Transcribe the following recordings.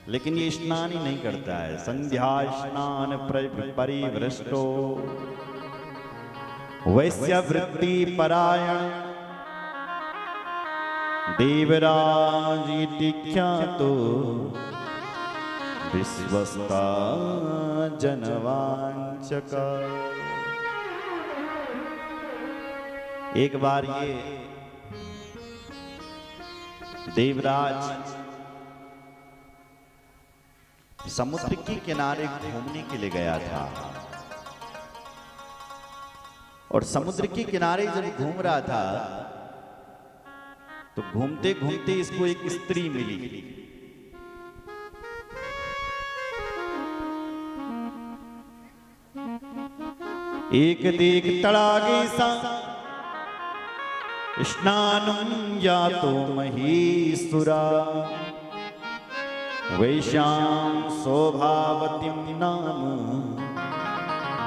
लेकिन ये स्नान ही नहीं करता है। संध्या स्नान परिवृष्टो वैश्य वृत्ति परायण देवराज ख्यातो विश्वस्ता जनवांचक। एक बार ये देवराज समुद्र के किनारे घूमने के लिए गया था और समुद्र के किनारे जब घूम रहा था तो घूमते घूमते इसको एक स्त्री मिली। एक देख तड़ागे सा स्नानुं यातो महीसुरा वैश्यां शोभावतीं नाम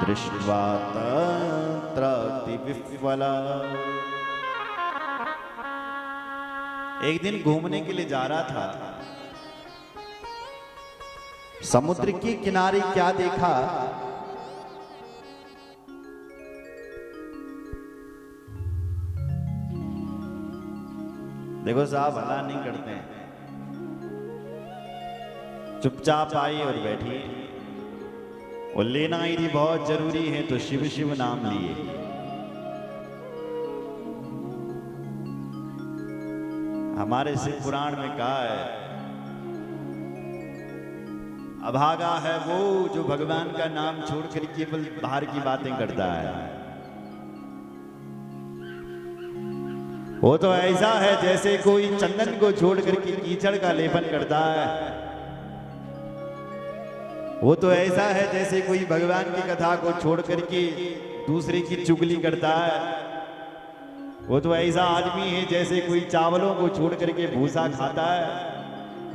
दृष्ट्वा तत्राति विह्वला। एक दिन घूमने के लिए जा रहा था, समुद्र के किनारे क्या देखा? देखो साहब, हल्ला नहीं करते हैं, चुपचाप आई और बैठी। और लेना यदि बहुत जरूरी है तो शिव शिव नाम लिए। हमारे शिव पुराण में कहा है, अभागा है वो जो भगवान का नाम छोड़कर केवल बाहर की बातें करता है। वो तो ऐसा है जैसे कोई चंदन को छोड़ करके कीचड़ का लेपन करता है। वो तो ऐसा है जैसे कोई भगवान की कथा को छोड़ करके दूसरे की चुगली करता है। वो तो ऐसा आदमी है जैसे कोई चावलों को छोड़ करके भूसा खाता है।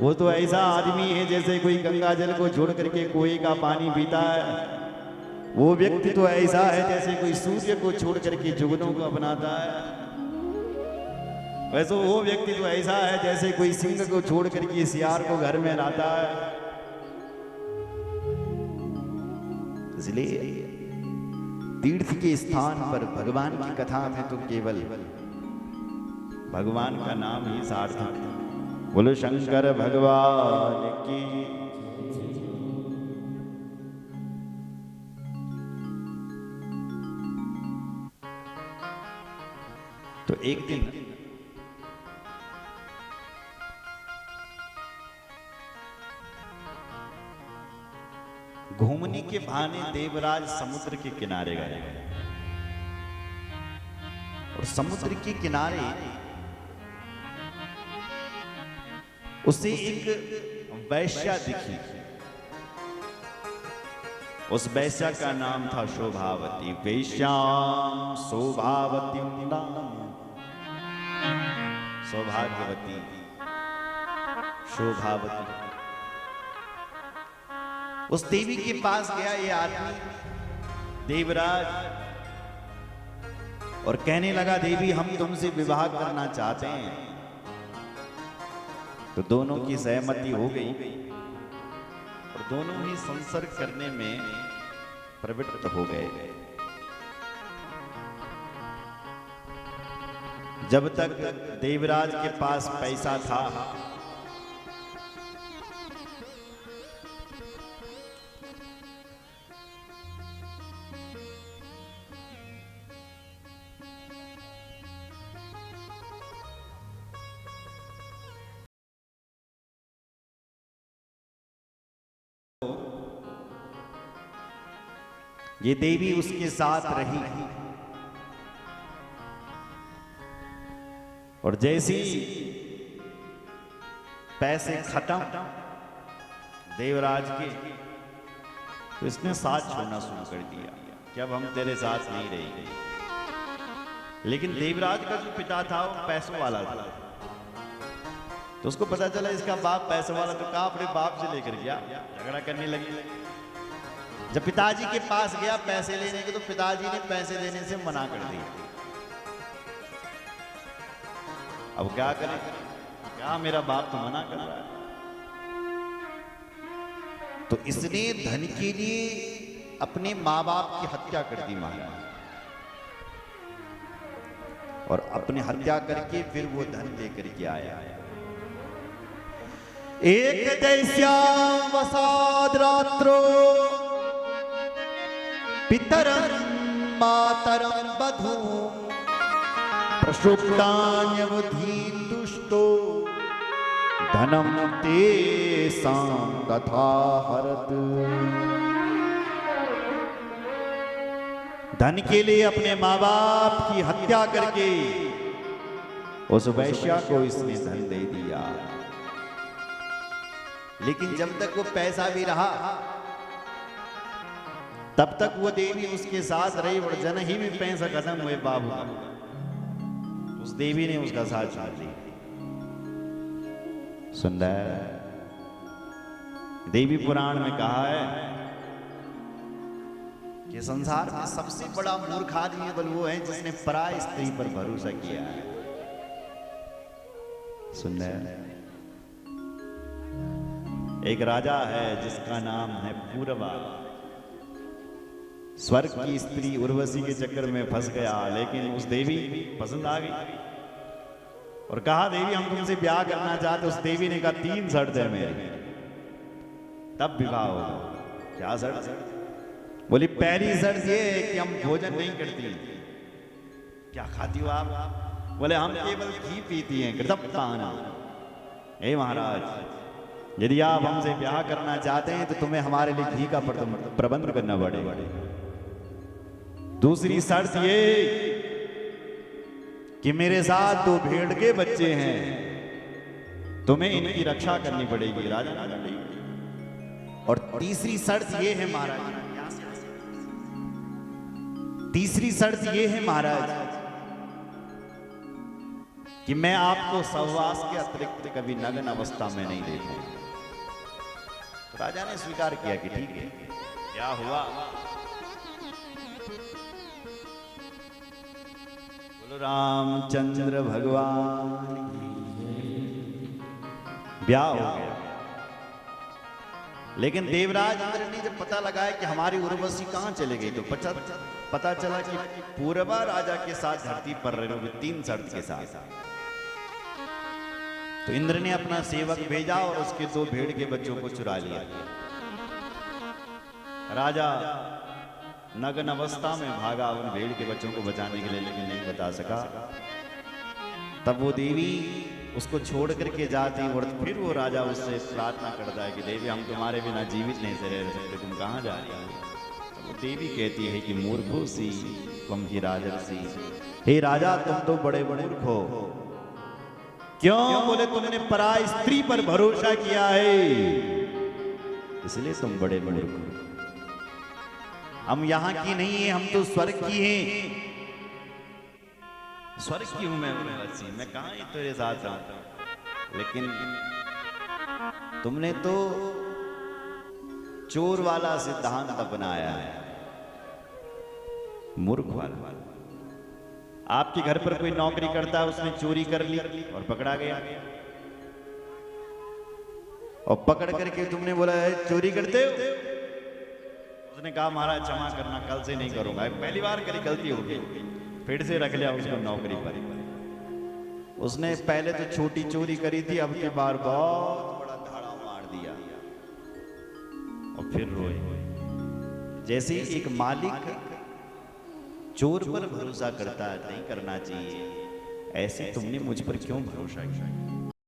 वो तो ऐसा आदमी है जैसे कोई गंगा जल को छोड़ करके कुएं का पानी पीता है। वो व्यक्ति तो ऐसा है जैसे कोई सूर्य को छोड़ करके जुगनों को अपनाता है। वैसे वो व्यक्ति तो ऐसा है जैसे कोई सिंह को छोड़ करके सियार को घर में लाता है। इसलिए तीर्थ के स्थान पर भगवान की कथा में तो केवल भगवान का नाम ही सार्थक है। बोलो शंकर भगवान की। तो एक दिन घूमने के बहाने देवराज समुद्र के किनारे गए और समुद्र के किनारे उसे एक वैश्या दिखी। उस वैश्या का नाम था शोभावती। वैश्यां शोभावती नाम, सौभाग्यवती शोभावती। उस देवी के पास गया ये आदमी देवराज और कहने लगा, देवी हम तुमसे विवाह करना चाहते हैं। तो दोनों की सहमति हो गई और दोनों ही संसर्ग करने में प्रवृत्त हो गए। जब तक देवराज के पास पैसा था ये देवी उसके साथ रही और जैसे पैसे खत्म देवराज के तो इसने साथ छोड़ना शुरू कर दिया कि अब हम तेरे साथ नहीं रहेंगे। लेकिन देवराज का जो पिता था वो पैसों वाला था। तो उसको पता चला इसका बाप पैसों वाला, तो कहा अपने बाप से लेकर गया, झगड़ा करने लगी। जब पिताजी के पास गया पैसे लेने के तो पिताजी ने पैसे देने से मना कर दिया। अब क्या करें, क्या मेरा बाप तो मना कर रहा है। तो इसने धन के लिए अपने माँ बाप की हत्या कर दी महाराज, और अपने हत्या करके फिर वो धन लेकर के आया। एक दैस्याम वसाद रात्रो पितरं मातरं बधूं प्रसुप्तान्यवधीं दुष्टो धनम तेषां तथा हरत। धन के लिए अपने माँ बाप की हत्या करके उस वैश्या को इसने धन दे दिया। लेकिन जब तक वो पैसा भी रहा तब तक वो देवी उसके साथ रही, और जन ही में पैसा खत्म हुए बाबू का, उस देवी ने उसका साथ छोड़ दिया। सुंदर देवी पुराण में कहा है कि संसार में सबसे बड़ा मूर्ख आदमी केवल वो है जिसने पराय स्त्री पर भरोसा किया है। सुंदर एक राजा है जिसका नाम है पूर्वा। स्वर्ग की स्त्री उर्वशी के चक्कर में फंस गया, लेकिन उस देवी पसंद आ गई और कहा देवी हम तुमसे ब्याह करना चाहते। उस देवी ने कहा 3 शर्त है मेरी, तब विवाह होगा। क्या शर्त? बोली पहली शर्त ये है कि हम भोजन नहीं करती। क्या खाती हो आप? बोले हम केवल घी पीती हैं, कृतज्ञता। हे महाराज यदि आप हमसे ब्याह करना चाहते हैं तो तुम्हें हमारे लिए घी का प्रबंध करना पड़ेगा। दूसरी शर्त ये कि मेरे साथ 2 भेड़ के बच्चे हैं, तुम्हें इनकी रक्षा करनी पड़ेगी। राजा और तीसरी शर्त ये है महाराज, तीसरी शर्त ये है महाराज कि मैं आपको सहवास के अतिरिक्त कभी नग्न अवस्था में नहीं देखूं। तो राजा ने स्वीकार किया कि ठीक है। क्या हुआ? बोलो रामचंद्र भगवान, ब्याह हो गया। लेकिन देवराज इंद्र ने जब पता लगाया कि हमारी उर्वशी कहां चले गई, तो पता चला कि पूर्वा राजा के साथ धरती पर रहे 3 शर्त के साथ। तो इंद्र ने अपना सेवक भेजा और उसके 2 भेड़ के बच्चों को चुरा लिया। राजा नग्न अवस्था में भागा उन भेड़ के बच्चों को बचाने के लिए, लेकिन नहीं बता सका। तब वो देवी उसको छोड़ करके जाती और फिर वो राजा उससे प्रार्थना करता है कि देवी हम तुम्हारे बिना जीवित नहीं से रह सकते, तुम कहाँ जा रही हो? तो वो देवी कहती है कि मूर्खो सी तुम ही राजर्षि। हे राजा तुम तो बड़े मूर्ख हो। क्यों? बोले तुमने पराय स्त्री पर भरोसा किया है, इसलिए तुम बड़े मूर्ख हो। हम यहाँ की नहीं है, हम तो स्वर्ग की हैं। स्वर्ग की हूं मैं कहाँ ही तेरे साथ रहूं। लेकिन तुमने तो चोर वाला सिद्धांत अपनाया है, मूर्ख वाला। आपके घर पर कोई नौकरी करता है, उसने चोरी कर ली और पकड़ा गया, और पकड़ करके तुमने बोला है चोरी करते हो? उसने कहा महाराज क्षमा करना, कल से नहीं करूंगा। पहली बार करी गलती हो गई, फिर से रख लिया उसको नौकरी पर। उसने पहले तो छोटी चोरी करी थी, अब की बार बहुत बड़ा धाड़ा मार दिया और फिर रोए। जैसे एक मालिक चोर पर भरोसा करता है, नहीं करना चाहिए, ऐसे तुमने मुझ पर क्यों भरोसा किया?